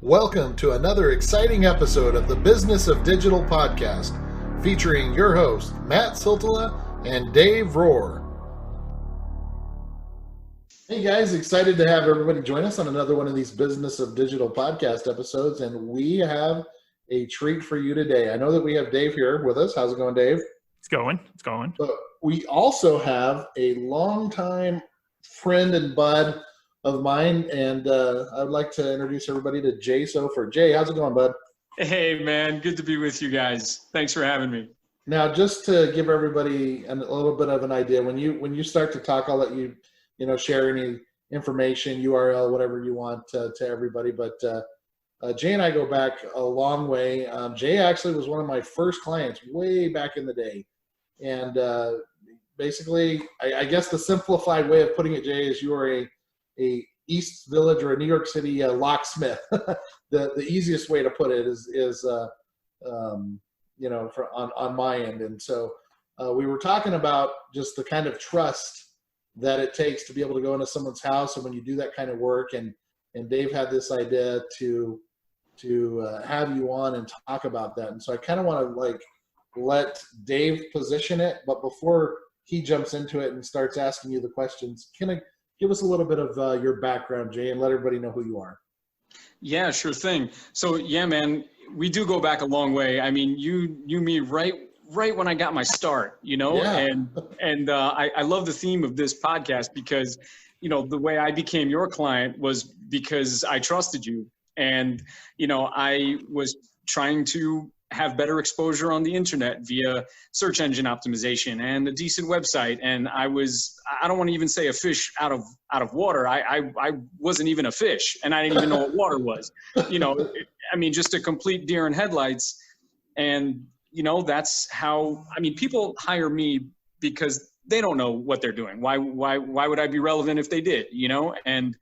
Welcome to another exciting episode of the Business of Digital podcast, featuring your hosts, Matt Siltala and Dave Rohr. Hey guys, excited to have everybody join us on another one of these Business of Digital podcast episodes, and we have a treat for you today. I know that we have Dave here with us. How's it going, Dave? It's going. But we also have a longtime friend and bud of mine, and I'd like to introduce everybody to Jay Sofer. Jay, how's it going, bud? Hey, man. Good to be with you guys. Thanks for having me. Now, just to give everybody a little bit of an idea, when you start to talk, I'll let you share any information, URL, whatever you want to everybody. But Jay and I go back a long way. Jay actually was one of my first clients way back in the day. And basically, I guess the simplified way of putting it, Jay, is you are a East Village or a New York City locksmith. the easiest way to put it is on my end. And so we were talking about just the kind of trust that it takes to be able to go into someone's house, and when you do that kind of work, and Dave had this idea to have you on and talk about that. And so I kind of want to let Dave position it, but before he jumps into it and starts asking you the questions, can I give us a little bit of your background, Jay, and let everybody know who you are? Yeah, sure thing. So yeah, man, we do go back a long way. I mean, you knew me right when I got my start, Yeah. and I love the theme of this podcast because, the way I became your client was because I trusted you. And, I was trying to have better exposure on the internet via search engine optimization and a decent website. And I don't want to even say a fish out of water. I wasn't even a fish, and I didn't even know what water was, just a complete deer in headlights. And, that's how, people hire me because they don't know what they're doing. Why would I be relevant if they did, and,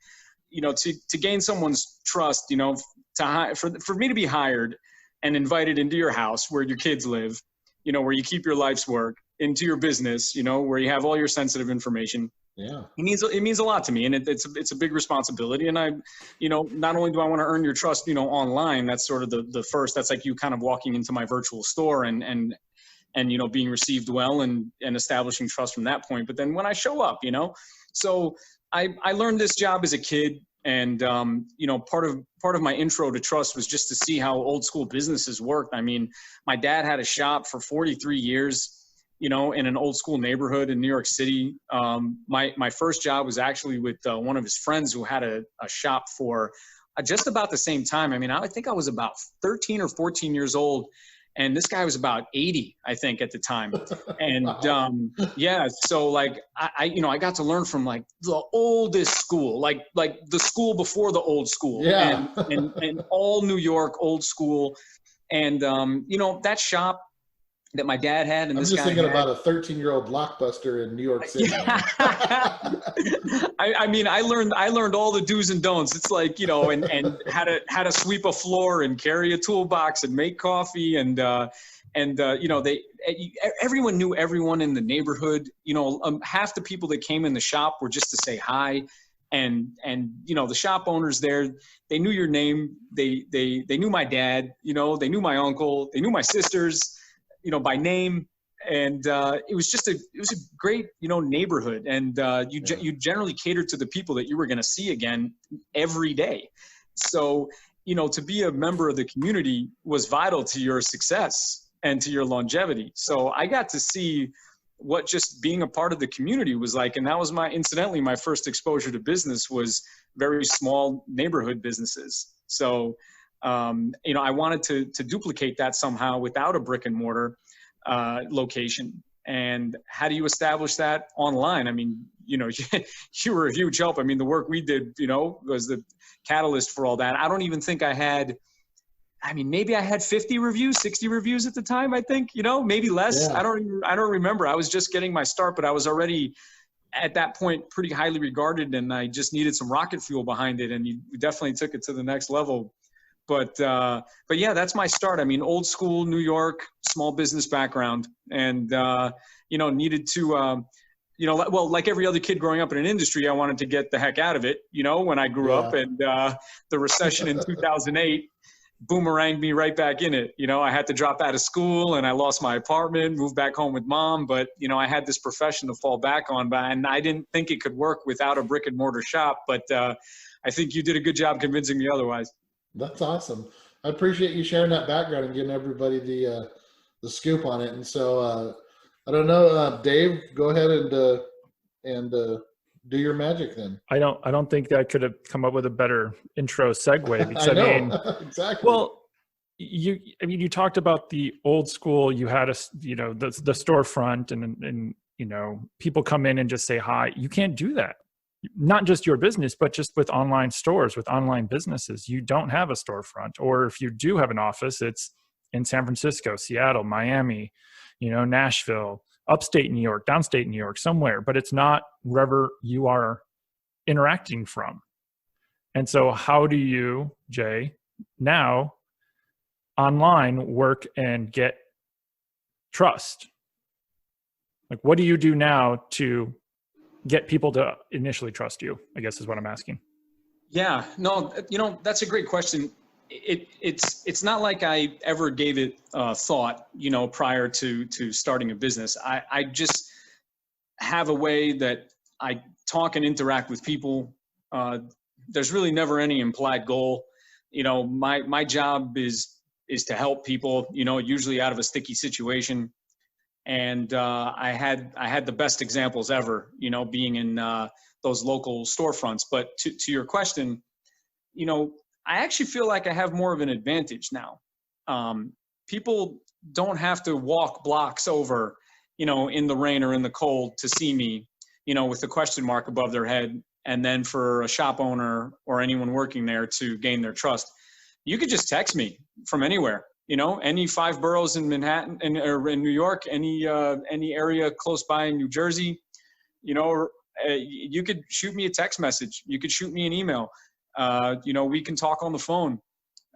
to gain someone's trust, for me to be hired and invited into your house where your kids live, where you keep your life's work, into your business, where you have all your sensitive information. Yeah. It means a lot to me, and it's a big responsibility. And I, not only do I want to earn your trust, online, that's sort of the first, that's like you kind of walking into my virtual store and being received well and establishing trust from that point. But then when I show up, so I learned this job as a kid. And, part of my intro to trust was just to see how old school businesses worked. I mean, my dad had a shop for 43 years, in an old school neighborhood in New York City. My first job was actually with one of his friends who had a shop for just about the same time. I think I was about 13 or 14 years old. And this guy was about 80, I think, at the time. And so I got to learn from the oldest school, like the school before the old school, yeah. and all New York old school. And, that shop that my dad had, and I'm this just guy thinking had, about a 13-year-old Lockbuster in New York City. I learned all the do's and don'ts. It's and how to sweep a floor and carry a toolbox and make coffee everyone knew everyone in the neighborhood. Half the people that came in the shop were just to say hi, and the shop owners there, they knew your name. They knew my dad. They knew my uncle. They knew my sisters, by name. And it was a great, neighborhood. And you generally catered to the people that you were going to see again every day. So, to be a member of the community was vital to your success and to your longevity. So I got to see what just being a part of the community was like. And that was incidentally, my first exposure to business was very small neighborhood businesses. So, I wanted to duplicate that somehow without a brick and mortar location. And how do you establish that online? You were a huge help. The work we did, was the catalyst for all that. I don't even think I had, maybe I had 50 reviews, 60 reviews at the time, I think, maybe less. Yeah. I don't remember. I was just getting my start, but I was already at that point pretty highly regarded, and I just needed some rocket fuel behind it. And you definitely took it to the next level. But yeah, that's my start. Old school New York, small business background, and, needed to you know, well, like every other kid growing up in an industry, I wanted to get the heck out of it, you know, when I grew up, and the recession in 2008 boomeranged me right back in it. You know, I had to drop out of school and I lost my apartment, moved back home with mom, but you know, I had this profession to fall back on, and I didn't think it could work without a brick and mortar shop, but I think you did a good job convincing me otherwise. That's awesome. I appreciate you sharing that background and giving everybody the scoop on it. And so I don't know, Dave, go ahead and do your magic then. I don't think that I could have come up with a better intro segue, because I know. mean, exactly. Well, you talked about the old school. You had the storefront, and you know, people come in and just say hi. You can't do that. Not just your business, but just with online stores, with online businesses. You don't have a storefront, or if you do have an office, it's in San Francisco, Seattle, Miami, you know, Nashville, upstate New York, downstate New York, somewhere, but it's not wherever you are interacting from. And so how do you, Jay, now online work and get trust? Like, what do you do now to get people to initially trust you, I guess is what I'm asking. Yeah, no, you know, that's a great question. It's not like I ever gave it thought, you know, prior to starting a business. I just have a way that I talk and interact with people. There's really never any implied goal. You know, my job is to help people, you know, usually out of a sticky situation. And I had the best examples ever, you know, being in those local storefronts. But to your question, you know, I actually feel like I have more of an advantage now. People don't have to walk blocks over, you know, in the rain or in the cold to see me, you know, with the question mark above their head. And then for a shop owner or anyone working there to gain their trust, you could just text me from anywhere. You know, any 5 boroughs in Manhattan or in New York, any area close by in New Jersey, you know, you could shoot me a text message. You could shoot me an email. You know, we can talk on the phone.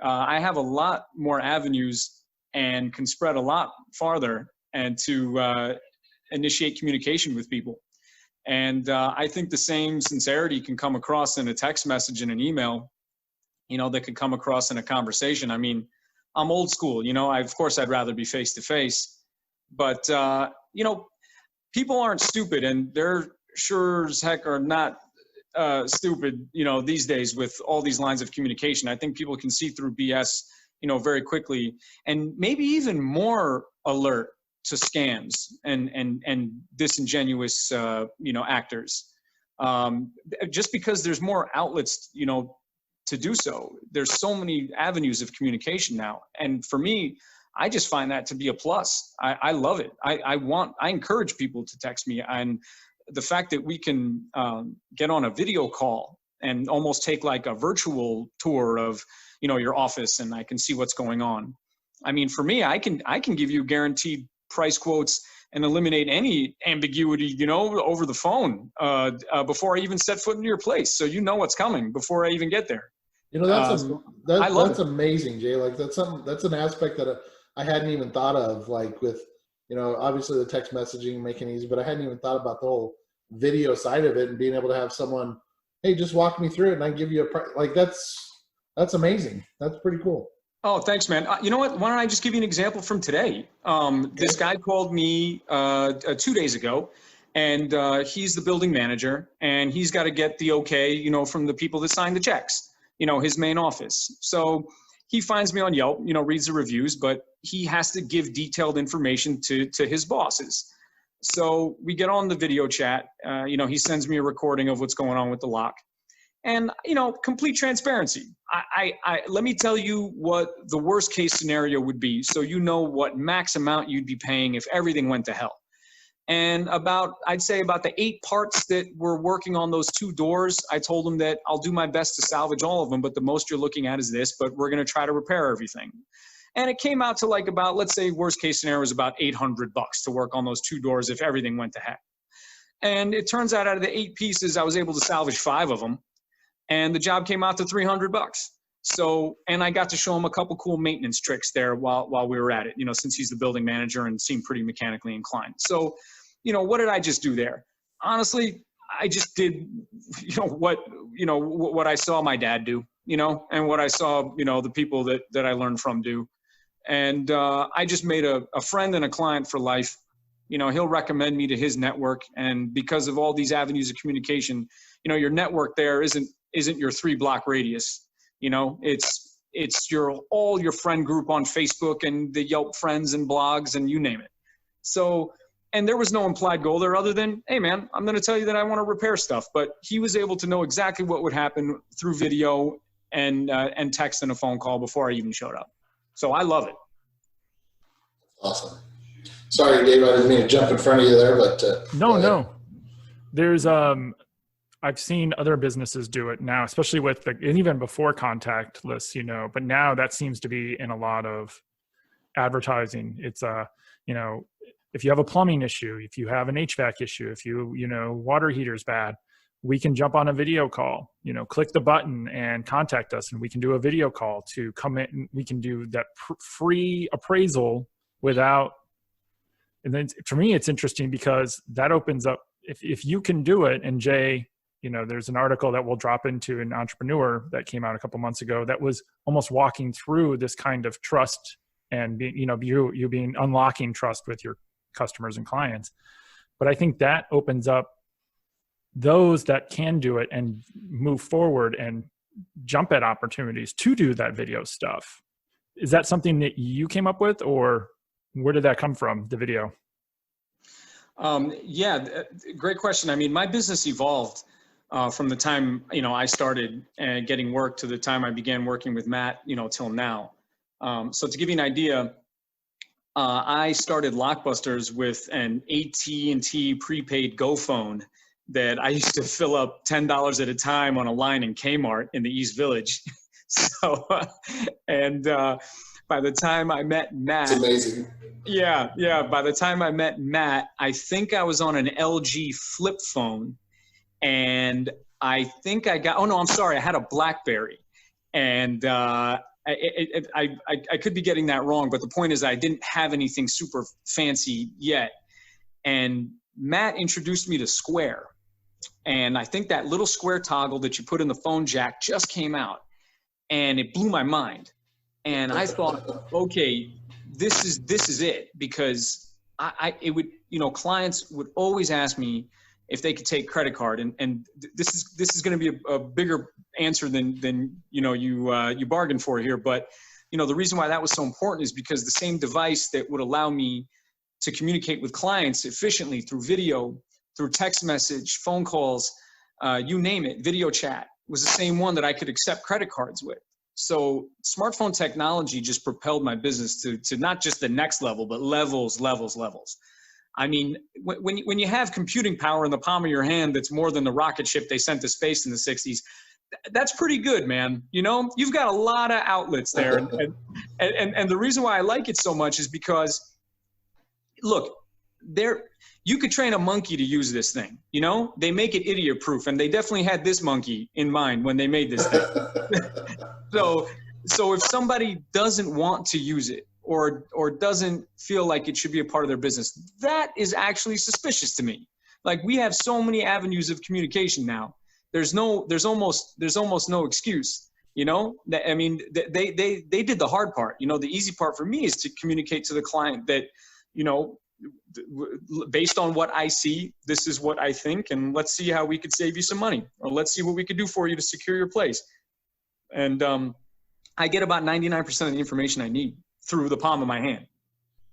I have a lot more avenues and can spread a lot farther and to initiate communication with people. And I think the same sincerity can come across in a text message and an email, you know, that could come across in a conversation. I mean, I'm old school, you know, of course I'd rather be face to face, but, you know, people aren't stupid, and they're sure as heck are not stupid, you know, these days with all these lines of communication. I think people can see through BS, you know, very quickly, and maybe even more alert to scams and disingenuous, you know, actors. Just because there's more outlets, you know, to do so. There's so many avenues of communication now. And for me, I just find that to be a plus. I love it. I encourage people to text me. And the fact that we can get on a video call and almost take like a virtual tour of, you know, your office, and I can see what's going on. I mean, for me, I can give you guaranteed price quotes and eliminate any ambiguity, you know, over the phone before I even set foot into your place. So you know what's coming before I even get there. You know, that's amazing, Jay. Like that's an aspect that I hadn't even thought of, like with, you know, obviously the text messaging making it easy, but I hadn't even thought about the whole video side of it and being able to have someone, hey, just walk me through it and I give you a price. Like that's amazing. That's pretty cool. Oh, thanks, man. You know what? Why don't I just give you an example from today? This guy called me 2 days ago, and he's the building manager, and he's got to get the okay, you know, from the people that sign the checks, you know, his main office. So he finds me on Yelp, you know, reads the reviews, but he has to give detailed information to his bosses. So we get on the video chat. You know, he sends me a recording of what's going on with the lock. And, you know, complete transparency. Let me tell you what the worst case scenario would be, so you know what max amount you'd be paying if everything went to hell. And I'd say about the 8 parts that we're working on those 2 doors, I told him that I'll do my best to salvage all of them, but the most you're looking at is this, but we're going to try to repair everything. And it came out to like about, let's say worst case scenario was about $800 to work on those 2 doors if everything went to heck. And it turns out of the 8 pieces, I was able to salvage 5 of them. And the job came out to $300. So, and I got to show him a couple cool maintenance tricks there while we were at it, you know, since he's the building manager and seemed pretty mechanically inclined. So, you know, what did I just do there? honestly, I just did, what I saw my dad do, and what I saw, the people that I learned from do. And I just made a friend and a client for life. He'll recommend me to his network. And because of all these avenues of communication, your network there isn't your 3-block radius. It's all your friend group on Facebook and the Yelp friends and blogs and you name it. So, and there was no implied goal there other than, hey man, I'm going to tell you that I want to repair stuff. But he was able to know exactly what would happen through video and text and a phone call before I even showed up. So I love it. Awesome. Sorry, Dave, I didn't mean to jump in front of you there, but no. There's I've seen other businesses do it now, especially with and even before contactless, but now that seems to be in a lot of advertising. It's if you have a plumbing issue, if you have an HVAC issue, if water heater's bad, we can jump on a video call, click the button and contact us, and we can do a video call to come in. We can do that free appraisal without. And then for me, it's interesting because that opens up, if you can do it. And Jay, there's an article that we'll drop into an Entrepreneur that came out a couple months ago that was almost walking through this kind of trust and being, you being unlocking trust with your customers and clients. But I think that opens up those that can do it and move forward and jump at opportunities to do that video stuff. Is that something that you came up with, or where did that come from, the video? Yeah, great question. I mean, my business evolved from the time, I started getting work to the time I began working with Matt, till now. So to give you an idea, I started Lockbusters with an AT&T prepaid Go phone that I used to fill up $10 at a time on a line in Kmart in the East Village. So, and by the time I met Matt, it's amazing. Yeah. By the time I met Matt, I think I was on an LG flip phone, and I think I had a BlackBerry, and I could be getting that wrong, but the point is I didn't have anything super fancy yet. And Matt introduced me to Square, and I think that little square toggle that you put in the phone jack just came out, and it blew my mind. And I thought, okay, this is it, because clients would always ask me if they could take credit card, and this is going to be a bigger answer than you bargained for here. But the reason why that was so important is because the same device that would allow me to communicate with clients efficiently through video, through text message, phone calls, you name it, video chat, was the same one that I could accept credit cards with. So smartphone technology just propelled my business to not just the next level, but levels. I mean, when you have computing power in the palm of your hand that's more than the rocket ship they sent to space in the 60s, that's pretty good, man. You've got a lot of outlets there. And the reason why I like it so much is because, look, you could train a monkey to use this thing. They make it idiot proof, and they definitely had this monkey in mind when they made this thing. So if somebody doesn't want to use it or doesn't feel like it should be a part of their business, that is actually suspicious to me. Like, we have so many avenues of communication now. There's almost no excuse. I mean, they did the hard part. The easy part for me is to communicate to the client that, based on what I see, this is what I think, and let's see how we could save you some money, or let's see what we could do for you to secure your place. And I get about 99% of the information I need through the palm of my hand.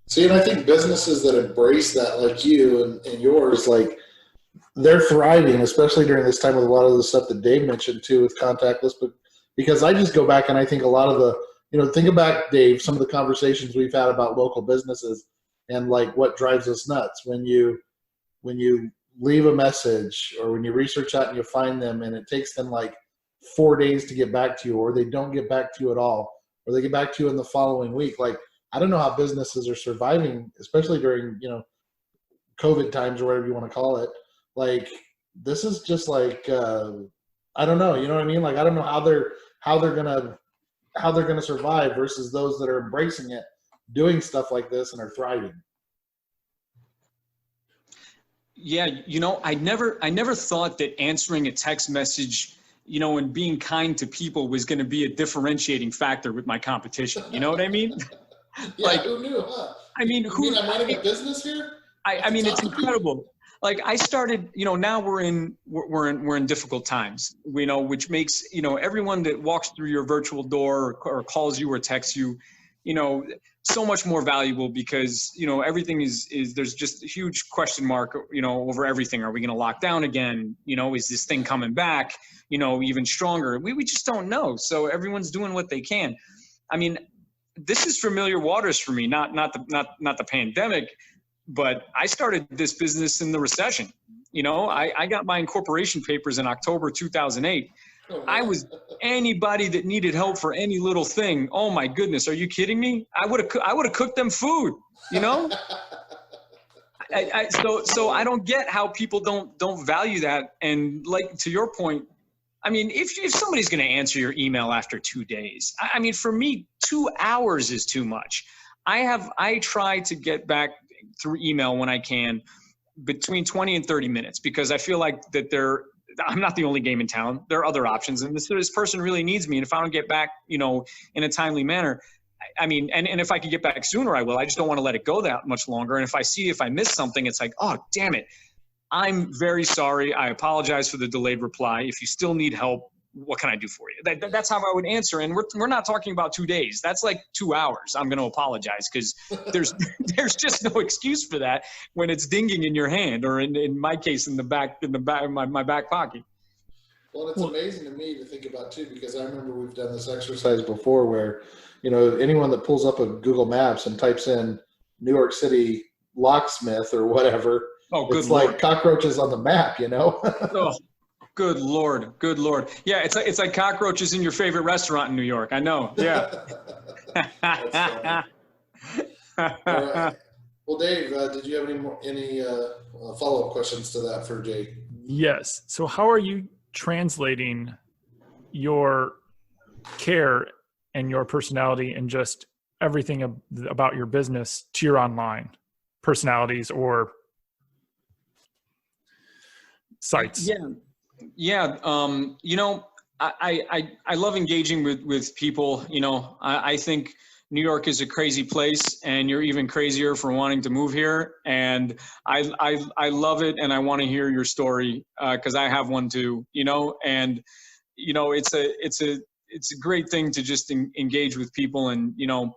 See, and I think businesses that embrace that, like you and yours, like, they're thriving, especially during this time with a lot of the stuff that Dave mentioned too with contactless. But because I just go back and I think a lot of the, think about, Dave, some of the conversations we've had about local businesses and like what drives us nuts when you leave a message or when you research out and you find them and it takes them like 4 days to get back to you, or they don't get back to you at all, or they get back to you in the following week. Like, I don't know how businesses are surviving, especially during, COVID times or whatever you want to call it. Like, this is just like, I don't know, you know what I mean? Like, I don't know how they're gonna survive versus those that are embracing it, doing stuff like this and are thriving. Yeah, I never thought that answering a text message, and being kind to people was going to be a differentiating factor with my competition. You know what I mean? Yeah, Like, who knew, huh? I mean, You mean I'm running a business here? I mean, it's Talk to people. incredible. Like I started, now we're in difficult times, which makes, everyone that walks through your virtual door or calls you or texts you, so much more valuable because, everything is there's just a huge question mark, over everything. Are we going to lock down again? Is this thing coming back, even stronger? We just don't know. So everyone's doing what they can. I mean, this is familiar waters for me, not the pandemic, but I started this business in the recession. I got my incorporation papers in October 2008. I was anybody that needed help for any little thing. Oh my goodness, are you kidding me? I would have cooked them food. So I don't get how people don't value that. And like to your point, I mean, if somebody's going to answer your email after 2 days, I mean, for me, 2 hours is too much. I try to get back through email when I can between 20 and 30 minutes because I feel like that I'm not the only game in town. There are other options. And this person really needs me. And if I don't get back, in a timely manner, I mean, and if I could get back sooner, I will. I just don't want to let it go that much longer. And if I miss something, it's like, oh, damn it. I'm very sorry. I apologize for the delayed reply. If you still need help, what can I do for you? That's how I would answer. And we're not talking about 2 days. That's like 2 hours. I'm going to apologize because there's just no excuse for that when it's dinging in your hand or in my case in my back pocket. Well, it's amazing to me to think about too, because I remember we've done this exercise before where, anyone that pulls up a Google Maps and types in New York City locksmith or whatever, it's Lord. like cockroaches on the map, Oh, good Lord. Good Lord. Yeah. It's like cockroaches in your favorite restaurant in New York. I know. Yeah. All right. Well, Dave, did you have any follow-up questions to that for Jay? Yes. So how are you translating your care and your personality and just everything about your business to your online personalities or sites? Yeah. I love engaging with people. I think New York is a crazy place, and you're even crazier for wanting to move here. And I love it, and I want to hear your story because I have one too. And it's a great thing to just engage with people, and no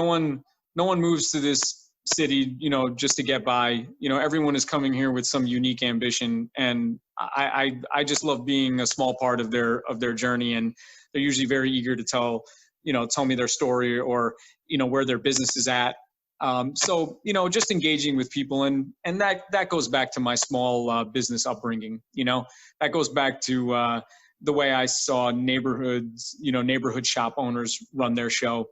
one moves to this city, just to get by. Everyone is coming here with some unique ambition, and I just love being a small part of their journey. And they're usually very eager to tell me their story or where their business is at. So just engaging with people, and that goes back to my small business upbringing. That goes back to the way I saw neighborhoods, neighborhood shop owners run their show.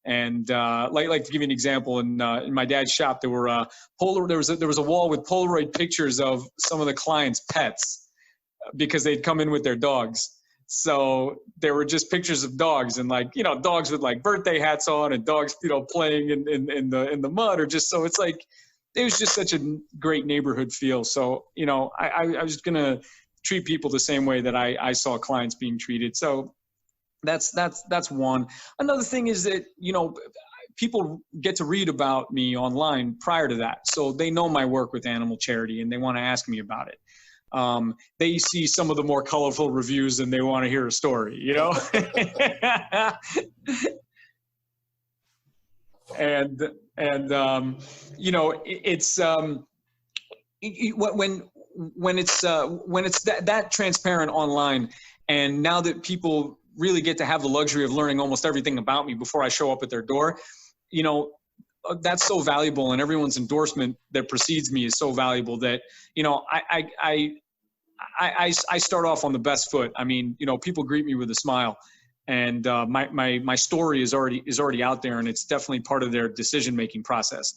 And like to give you an example, in my dad's shop, there were there was a wall with Polaroid pictures of some of the clients' pets because they'd come in with their dogs. So there were just pictures of dogs and dogs with like birthday hats on and dogs playing in the mud, or just so it's like it was just such a great neighborhood feel. So I was gonna treat people the same way that I saw clients being treated. So that's one. Another thing is that, people get to read about me online prior to that. So they know my work with animal charity and they want to ask me about it. They see some of the more colorful reviews and they want to hear a story, and it's when it's that transparent online, and now that people really get to have the luxury of learning almost everything about me before I show up at their door, that's so valuable, and everyone's endorsement that precedes me is so valuable that, I start off on the best foot. I mean, people greet me with a smile, and my story is already out there, and it's definitely part of their decision-making process.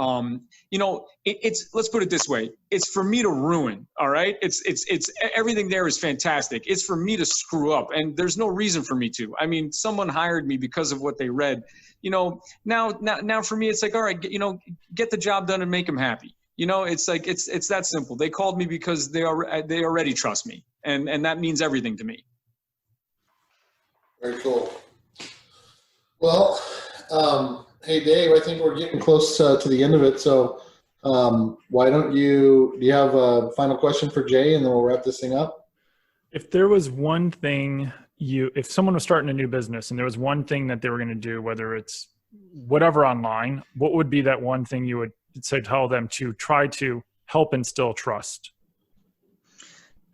It's let's put it this way. It's for me to ruin. All right. It's everything there is fantastic. It's for me to screw up, and there's no reason for me to. I mean, someone hired me because of what they read. Now for me, it's like, all right, get the job done and make them happy. You know, it's like it's that simple. They called me because they already trust me, and that means everything to me. Very cool. Well, hey Dave, I think we're getting close to the end of it. So why don't do you have a final question for Jay, and then we'll wrap this thing up? If there was one thing if someone was starting a new business and there was one thing that they were going to do, whether it's whatever online, what would be that one thing you would say, tell them to try to help instill trust?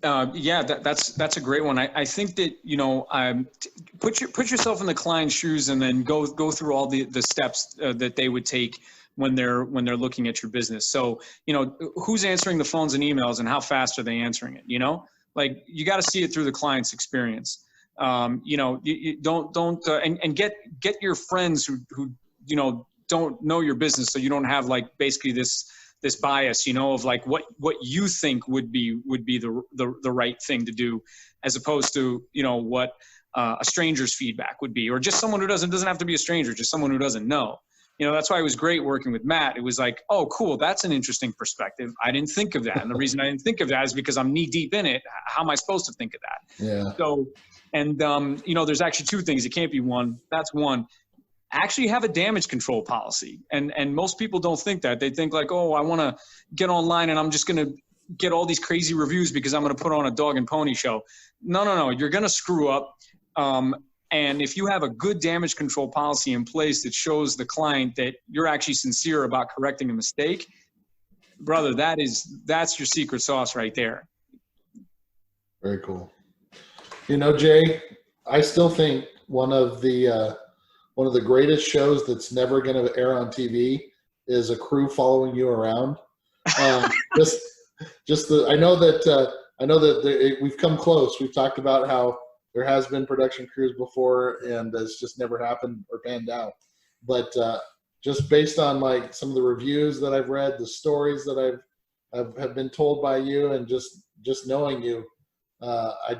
Yeah, that's a great one. I think that, you know, put yourself in the client's shoes and then go through all the steps that they would take when they're looking at your business. So, you know, who's answering the phones and emails and how fast are they answering it? You know, like you got to see it through the client's experience. You know, you don't and get your friends who you know don't know your business, so you don't have like basically this bias, you know, of like what you think would be the right thing to do, as opposed to, you know, what a stranger's feedback would be, or just someone who doesn't have to be a stranger, just someone who doesn't know. You know, that's why it was great working with Matt. It was like, oh, cool, that's an interesting perspective. I didn't think of that, and the reason I didn't think of that is because I'm knee deep in it. How am I supposed to think of that? Yeah. So, and you know, there's actually two things. It can't be one. That's one. Actually have a damage control policy. And most people don't think that. They think like, oh, I want to get online and I'm just going to get all these crazy reviews because I'm going to put on a dog and pony show. No. You're going to screw up. And if you have a good damage control policy in place that shows the client that you're actually sincere about correcting a mistake, brother, that's your secret sauce right there. Very cool. You know, Jay, I still think one of the greatest shows that's never going to air on TV is a crew following you around. I know that we've come close. We've talked about how there has been production crews before, and it's just never happened or panned out. But just based on like some of the reviews that I've read, the stories that have been told by you, and just knowing you, I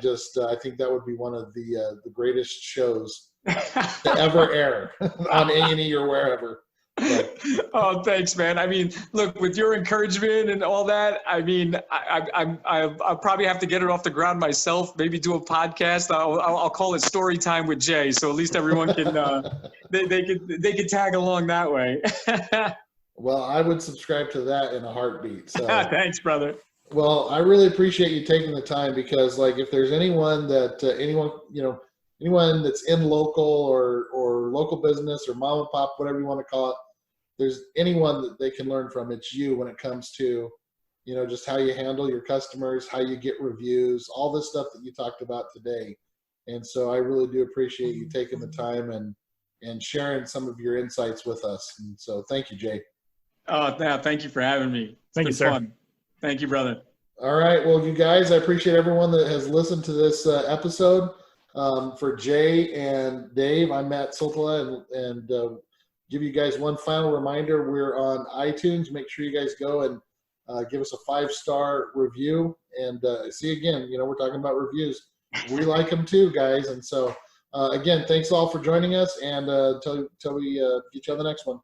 think that would be one of the greatest shows to ever air on A&E or wherever. But. Oh, thanks, man. I mean, look, with your encouragement and all that, I mean, I'll probably have to get it off the ground myself. Maybe do a podcast. I'll call it Story Time with Jay, so at least everyone can they can tag along that way. Well, I would subscribe to that in a heartbeat. So thanks, brother. Well, I really appreciate you taking the time, because like if there's anyone that's in local or local business or mom and pop, whatever you want to call it, there's anyone that they can learn from, it's you when it comes to, you know, just how you handle your customers, how you get reviews, all this stuff that you talked about today. And so I really do appreciate you taking the time and sharing some of your insights with us. And so thank you, Jay. Oh, yeah, thank you for having me. Thank you, sir. Fun. Thank you, brother. All right. Well, you guys, I appreciate everyone that has listened to this episode. For Jay and Dave, I'm Matt Sotola, and give you guys one final reminder. We're on iTunes. Make sure you guys go and give us a 5-star review. And see, again, you know, we're talking about reviews. We like them too, guys. And so, again, thanks all for joining us, and till we get you on the next one.